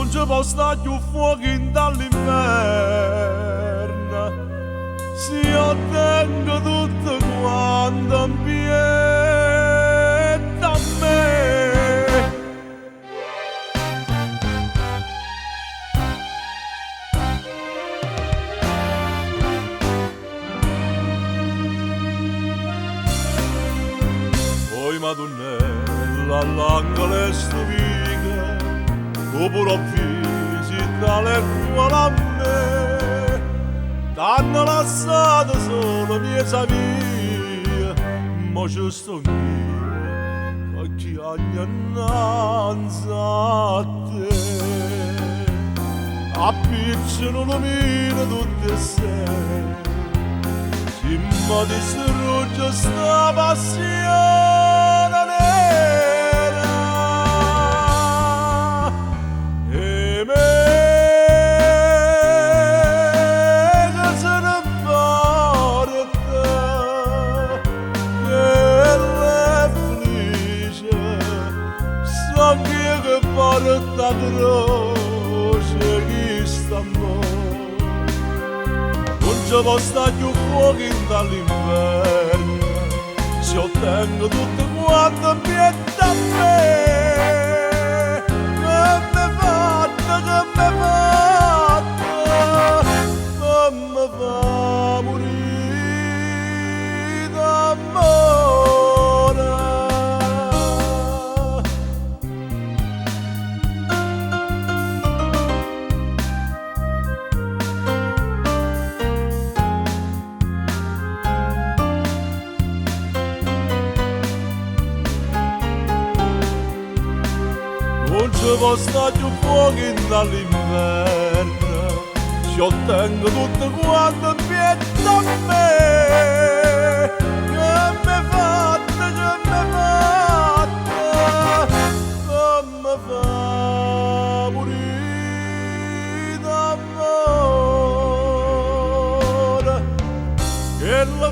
non ci può stare più fuochi dall'inverno, se io tengo tutto quanto in piedi a me. Poi Madonnella all'angolo stupica, dopo l'ho visita le cuore a me, t'hanno lasciato solo mia via, ma ci sto io, che chi anni innanzi a te, appicciano lumina tutte e sei, si mi distrugge sta passione nera, e me che se ne porta, che è felice, so che porta croce chi sta amore. Non ci può stare più fuochi dall'inverno, se ottengo tutto quanto mi è da me. Che mi fatta, che mi fa morire d'amore. Non ci può stare più fuochi dall'inverno, se ottengo tutto quanto mi è da me. Che mi fatta, che mi fa morire d'amore. Che la